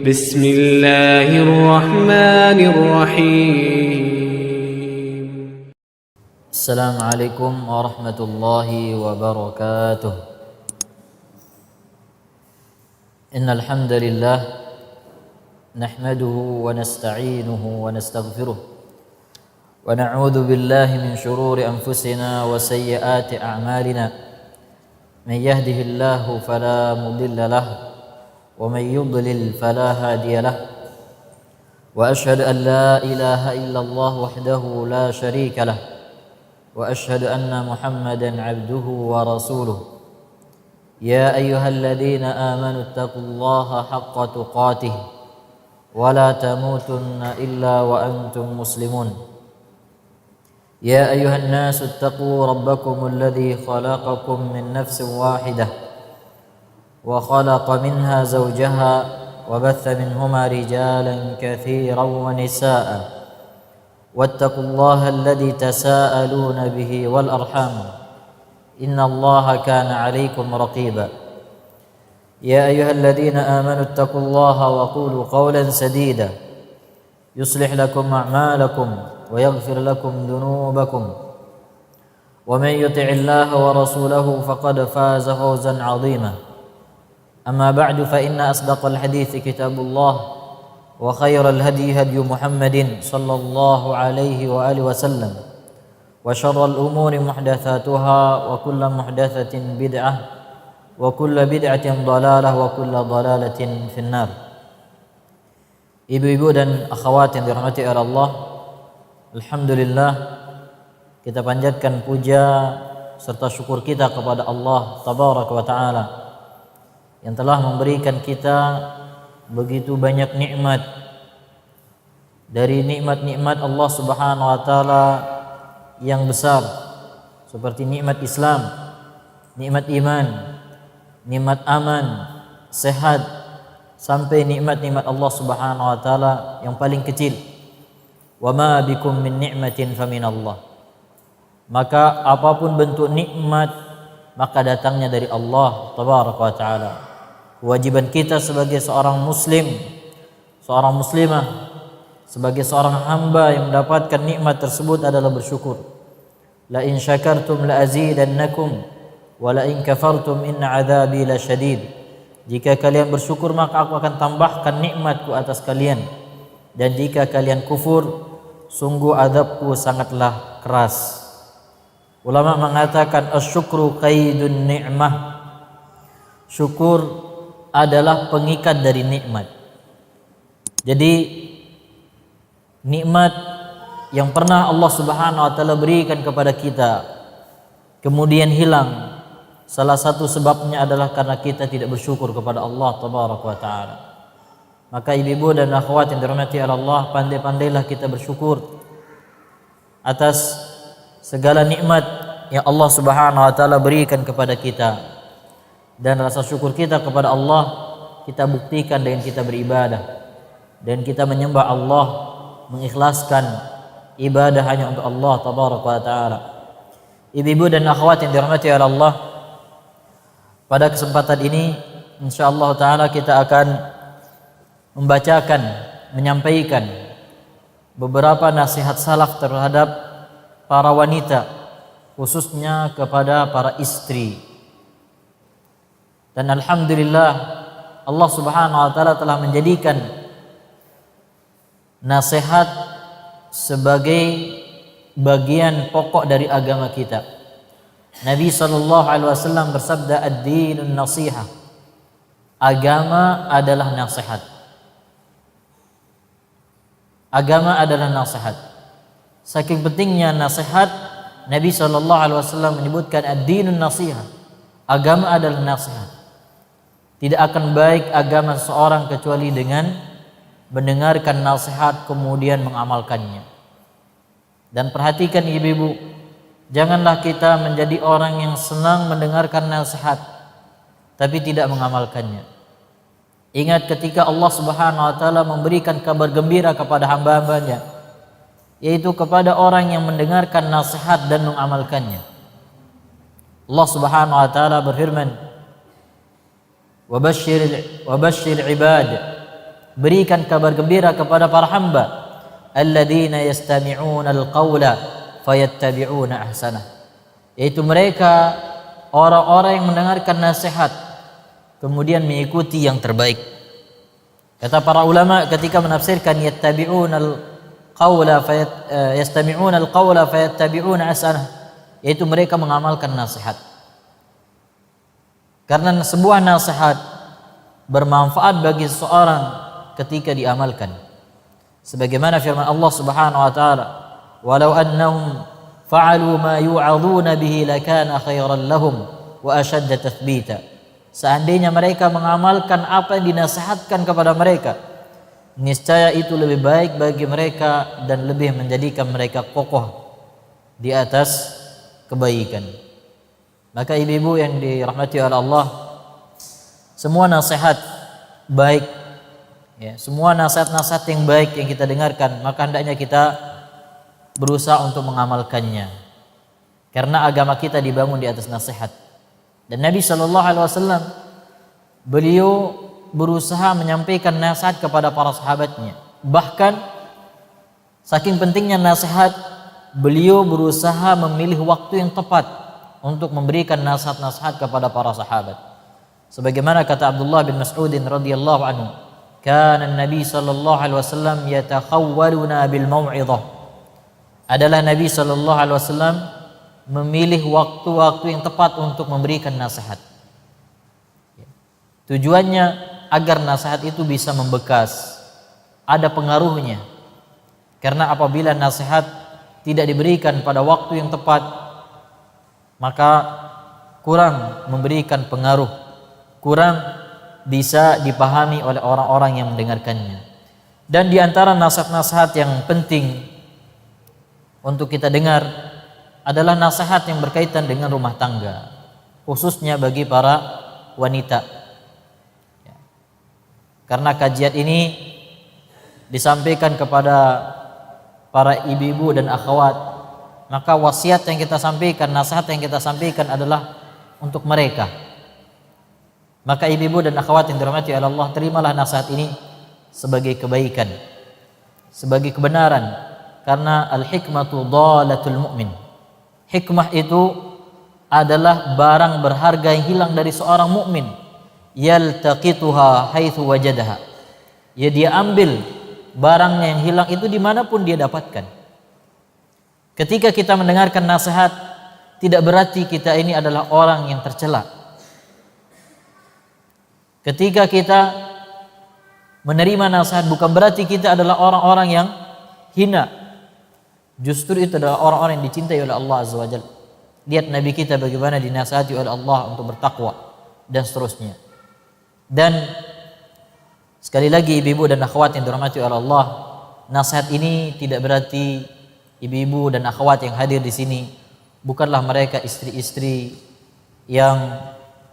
بسم الله الرحمن الرحيم. السلام عليكم ورحمة الله وبركاته. إن الحمد لله نحمده ونستعينه ونستغفره ونعوذ بالله من شرور أنفسنا وسيئات أعمالنا. من يهده الله فلا مضل له ومن يضلل فلا هادي له. وأشهد أن لا إله إلا الله وحده لا شريك له وأشهد أن محمدا عبده ورسوله. يا أيها الذين آمنوا اتقوا الله حق تقاته ولا تموتن إلا وأنتم مسلمون. يا أيها الناس اتقوا ربكم الذي خلقكم من نفس واحدة وخلق منها زوجها وبث منهما رجالا كثيرا ونساء واتقوا الله الذي تساءلون به والأرحام إن الله كان عليكم رقيبا. يا أيها الذين آمنوا اتقوا الله وقولوا قولا سديدا يصلح لكم أعمالكم ويغفر لكم ذنوبكم ومن يطع الله ورسوله فقد فاز فوزا عظيما. أما بعد فإن أصدق الحديث كتاب الله وخير الهدي هدي محمد صلى الله عليه وآله وسلم وشر الأمور محدثاتها وكل محدثة بدعة وكل بدعة ضلالة وكل ضلالة في النار. Ibu-ibu dan akhwat yang dirahmati oleh Allah, alhamdulillah kita panjatkan puja serta syukur kita kepada Allah tabaraka wa taala yang telah memberikan kita begitu banyak nikmat. Dari nikmat-nikmat Allah Subhanahu wa taala yang besar seperti nikmat Islam, nikmat iman, nikmat aman, sehat, sampai nikmat-nikmat Allah Subhanahu wa taala yang paling kecil. Wa ma bikum min ni'matin faminallah. Maka apapun bentuk nikmat maka datangnya dari Allah tabaraka wa taala. Kewajiban kita sebagai seorang muslim, seorang muslimah, sebagai seorang hamba yang mendapatkan nikmat tersebut adalah bersyukur. La in syakartum la azidannakum wa la in kafartum inna adzabi lasyadid. Jika kalian bersyukur maka aku akan tambahkan nikmatku atas kalian, dan jika kalian kufur sungguh azabku sangatlah keras. Ulama mengatakan asyukru qaidun ni'mah. Syukur adalah pengikat dari nikmat. Jadi nikmat yang pernah Allah Subhanahu wa taala berikan kepada kita kemudian hilang, salah satu sebabnya adalah karena kita tidak bersyukur kepada Allah tabaraka wa taala. Maka ibu-ibu dan akhwat yang dirahmati Allah, pandai-pandailah kita bersyukur atas segala nikmat yang Allah Subhanahu wa taala berikan kepada kita. Dan rasa syukur kita kepada Allah kita buktikan dengan kita beribadah dan kita menyembah Allah, mengikhlaskan ibadah hanya untuk Allah tabaraka wa taala. Ibu-ibu dan akhwat yang dirahmati oleh Allah, pada kesempatan ini insyaallah taala kita akan membacakan, menyampaikan beberapa nasihat salaf terhadap para wanita, khususnya kepada para istri. Dan alhamdulillah Allah Subhanahu wa taala telah menjadikan nasihat sebagai bagian pokok dari agama kita. Nabi sallallahu alaihi wasallam bersabda, ad-dinun nasihah. Agama adalah nasihat. Agama adalah nasihat. Saking pentingnya nasihat, Nabi sallallahu alaihi wasallam menyebutkan ad-dinun nasihah. Agama adalah nasihat. Tidak akan baik agama seseorang kecuali dengan mendengarkan nasihat kemudian mengamalkannya. Dan perhatikan ibu-ibu, janganlah kita menjadi orang yang senang mendengarkan nasihat tapi tidak mengamalkannya. Ingat ketika Allah Subhanahu wa taala memberikan kabar gembira kepada hamba-hambanya, yaitu kepada orang yang mendengarkan nasihat dan mengamalkannya. Allah Subhanahu wa taala berfirman, Wabashshir ibad berikan kabar gembira kepada para hamba, alladzina yastami'una al-qawla fayattabi'una ahsanah, yaitu mereka orang-orang yang mendengarkan nasihat kemudian mengikuti yang terbaik. Kata para ulama ketika menafsirkan yastami'una al-qawla fayattabi'una ahsanah, yaitu mereka mengamalkan nasihat. Karena sebuah nasihat bermanfaat bagi seseorang ketika diamalkan. Sebagaimana firman Allah Subhanahu wa taala, "Walau annahum fa'alu ma yu'aduna bihi lakana khairan lahum wa ashadda tathbita." Seandainya mereka mengamalkan apa yang dinasihatkan kepada mereka, niscaya itu lebih baik bagi mereka dan lebih menjadikan mereka kokoh di atas kebaikan. Maka ibu-ibu yang dirahmati oleh Allah, semua nasihat baik, ya, semua nasihat-nasihat yang baik yang kita dengarkan, maka hendaknya kita berusaha untuk mengamalkannya. Karena agama kita dibangun di atas nasihat. Dan Nabi SAW, beliau berusaha menyampaikan nasihat kepada para sahabatnya. Bahkan saking pentingnya nasihat, beliau berusaha memilih waktu yang tepat untuk memberikan nasihat-nasihat kepada para sahabat. Sebagaimana kata Abdullah bin Mas'ud radhiyallahu anhu, "Kana Nabi sallallahu alaihi wasallam yatakhawwaluna bil mau'izah." Adalah Nabi sallallahu alaihi wasallam memilih waktu-waktu yang tepat untuk memberikan nasihat. Tujuannya agar nasihat itu bisa membekas, ada pengaruhnya. Karena apabila nasihat tidak diberikan pada waktu yang tepat, maka kurang memberikan pengaruh, kurang bisa dipahami oleh orang-orang yang mendengarkannya. Dan di antara nasihat-nasihat yang penting untuk kita dengar adalah nasihat yang berkaitan dengan rumah tangga, khususnya bagi para wanita. Karena kajian ini disampaikan kepada para ibu-ibu dan akhwat, maka wasiat yang kita sampaikan, nasihat yang kita sampaikan adalah untuk mereka. Maka ibu-ibu dan akhwat yang dirahmati oleh Allah, terimalah nasihat ini sebagai kebaikan, sebagai kebenaran. Karena al-hikmatu dhalatul mu'min. Hikmah itu adalah barang berharga yang hilang dari seorang mukmin. Yaltaqituha haitsu wajadaha. Ya, dia ambil barangnya yang hilang itu dimanapun dia dapatkan. Ketika kita mendengarkan nasihat, tidak berarti kita ini adalah orang yang tercela. Ketika kita menerima nasihat, bukan berarti kita adalah orang-orang yang hina. Justru itu adalah orang-orang yang dicintai oleh Allah Azza wa Jalla. Lihat Nabi kita bagaimana dinasihati oleh Allah untuk bertakwa dan seterusnya. Dan sekali lagi ibu-ibu dan akhwat yang dirahmati oleh Allah, nasihat ini tidak berarti ibu-ibu dan akhwat yang hadir di sini bukanlah mereka istri-istri yang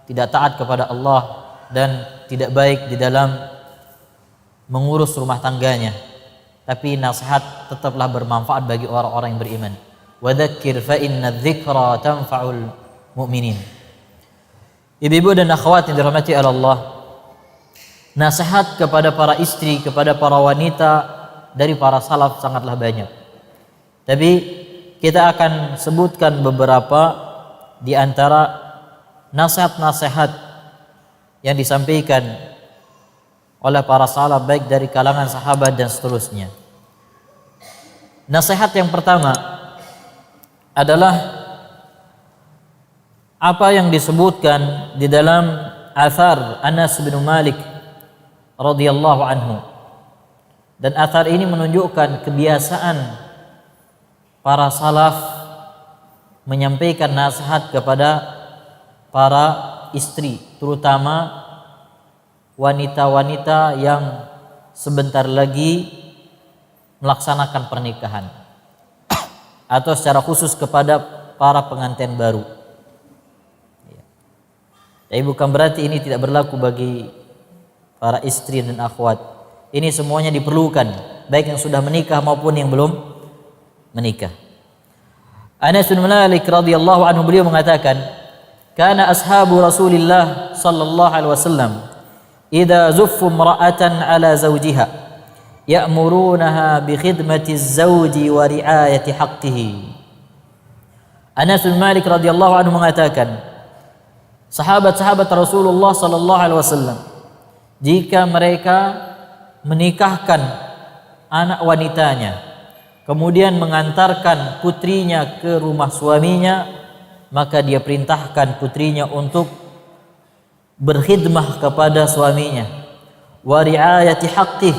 tidak taat kepada Allah dan tidak baik di dalam mengurus rumah tangganya. Tapi nasihat tetaplah bermanfaat bagi orang-orang yang beriman. Wa dzakir fa inna dzikra tanfa'ul mu'minin. Ibu-ibu dan akhwat yang dirahmati Allah, nasihat kepada para istri, kepada para wanita dari para salaf sangatlah banyak. Tapi kita akan sebutkan beberapa di antara nasihat-nasihat yang disampaikan oleh para salaf, baik dari kalangan sahabat dan seterusnya. Nasihat yang pertama adalah apa yang disebutkan di dalam athar Anas bin Malik radhiyallahu anhu. Dan athar ini menunjukkan kebiasaan para salaf menyampaikan nasihat kepada para istri, terutama wanita-wanita yang sebentar lagi melaksanakan pernikahan, atau secara khusus kepada para pengantin baru. Tapi bukan berarti ini tidak berlaku bagi para istri dan akhwat. Ini semuanya diperlukan, baik yang sudah menikah maupun yang belum menikah. Anas bin Malik radhiyallahu anhu, beliau mengatakan, "Kana ashabu Rasulillah sallallahu alaihi wasallam idza zuffu imra'atan 'ala zawjiha ya'murunaha bi khidmati az-zawji wa ri'ayati haqqihi. Anas bin Malik radhiyallahu anhu mengatakan, sahabat-sahabat Rasulullah sallallahu alaihi wasallam jika mereka menikahkan anak wanitanya kemudian mengantarkan putrinya ke rumah suaminya, maka dia perintahkan putrinya untuk berkhidmah kepada suaminya, wa ri'ayati haqqih,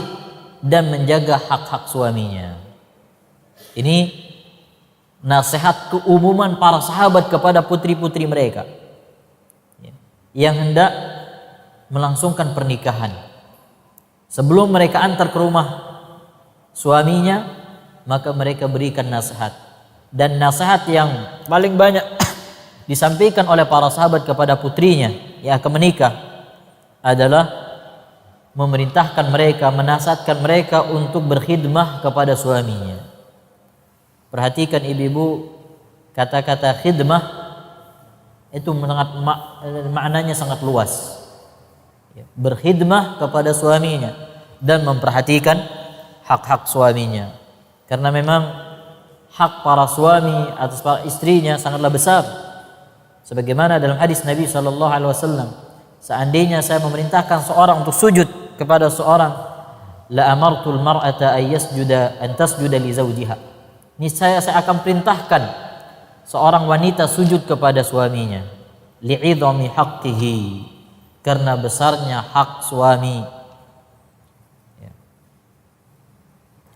dan menjaga hak-hak suaminya. Ini nasihat keumuman para sahabat kepada putri-putri mereka yang hendak melangsungkan pernikahan. Sebelum mereka antar ke rumah suaminya, maka mereka berikan nasihat. Dan nasihat yang paling banyak disampaikan oleh para sahabat kepada putrinya yang akan menikah adalah memerintahkan mereka, menasihatkan mereka untuk berkhidmah kepada suaminya. Perhatikan ibu-ibu, kata-kata khidmah itu maknanya sangat luas. Berkhidmah kepada suaminya dan memperhatikan hak-hak suaminya. Karena memang hak para suami atas para istrinya sangatlah besar. Sebagaimana dalam hadis Nabi sallallahu alaihi wasallam, seandainya saya memerintahkan seorang untuk sujud kepada seorang, la amartul mar'ata an tasjuda li zawjiha. Niscaya saya akan perintahkan seorang wanita sujud kepada suaminya, li'idhami haqqihi, karena besarnya hak suami.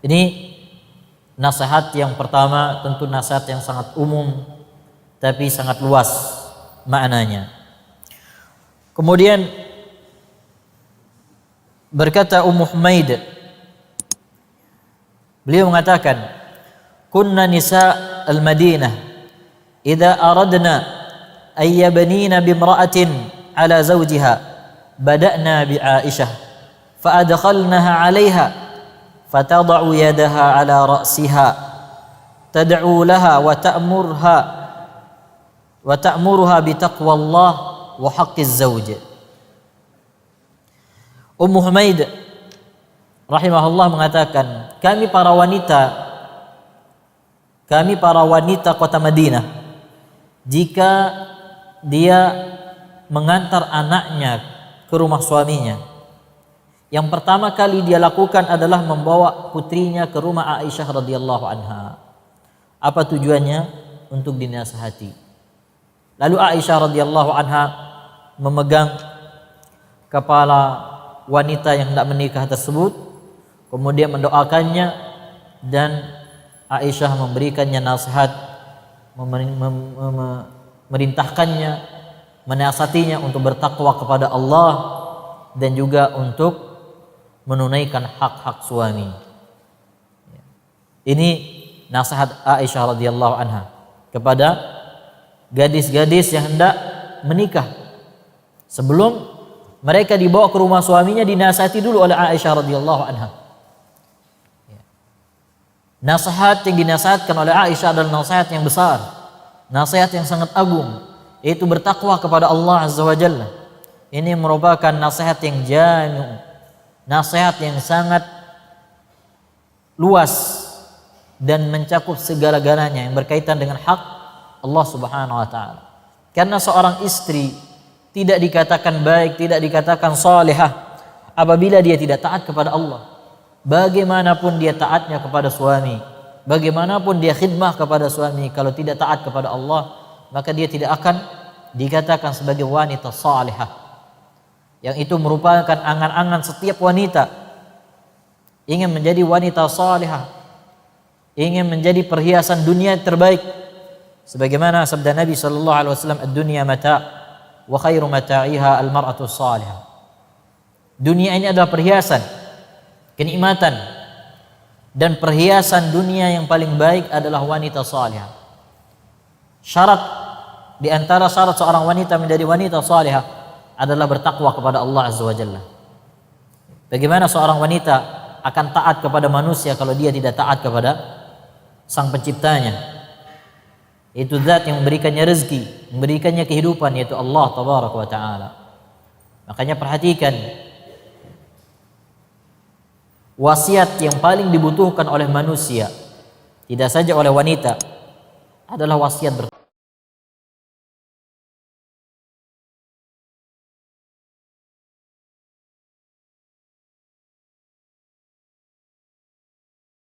Ini nasihat yang pertama, tentu nasihat yang sangat umum tapi sangat luas maknanya. Kemudian berkata Ummu Humaid, beliau mengatakan, kunna nisa al-Madinah idza aradna ay yabnina bimra'atin ala zawjiha bada'na bi Aisyah fa adkhalnaha 'alayha fatad'u yadaha 'ala ra'siha tad'u laha wa ta'muruha bi taqwallah wa haqqiz zawj. Ummu Humaid rahimahullah mengatakan, kami para wanita kota Madinah, jika dia mengantar anaknya ke rumah suaminya, yang pertama kali dia lakukan adalah membawa putrinya ke rumah Aisyah radhiyallahu anha. Apa tujuannya? Untuk dinasihati. Lalu Aisyah radhiyallahu anha memegang kepala wanita yang hendak menikah tersebut, kemudian mendoakannya, dan Aisyah memberikannya nasihat, memerintahkannya, menasihatinya untuk bertakwa kepada Allah dan juga untuk menunaikan hak-hak suami. Ini nasihat Aisyah radhiyallahu anha kepada gadis-gadis yang hendak menikah. Sebelum mereka dibawa ke rumah suaminya, dinasihati dulu oleh Aisyah radhiyallahu anha. Nasihat yang dinasihatkan oleh Aisyah adalah nasihat yang besar, nasihat yang sangat agung, yaitu bertakwa kepada Allah Azza wa Jalla. Ini merupakan nasihat yang jami', nasihat yang sangat luas dan mencakup segala-galanya yang berkaitan dengan hak Allah Subhanahu wa taala. Karena seorang istri tidak dikatakan baik, tidak dikatakan salihah apabila dia tidak taat kepada Allah. Bagaimanapun dia taatnya kepada suami, bagaimanapun dia khidmah kepada suami, kalau tidak taat kepada Allah, maka dia tidak akan dikatakan sebagai wanita salihah. Yang itu merupakan angan-angan setiap wanita, ingin menjadi wanita salihah, ingin menjadi perhiasan dunia terbaik. Sebagaimana sabda Nabi sallallahu alaihi wasallam, ad-dunya mata' wa khairu mata'iha al-mar'atu salihah. Dunia ini adalah perhiasan, kenikmatan, dan perhiasan dunia yang paling baik adalah wanita salihah. Syarat di antara syarat seorang wanita menjadi wanita salihah adalah bertakwa kepada Allah Azza wa Jalla. Bagaimana seorang wanita akan taat kepada manusia kalau dia tidak taat kepada Sang Penciptanya, yaitu zat yang memberikannya rezeki, memberikannya kehidupan, yaitu Allah Tabaraka wa Ta'ala. Makanya perhatikan wasiat yang paling dibutuhkan oleh manusia, tidak saja oleh wanita, adalah wasiat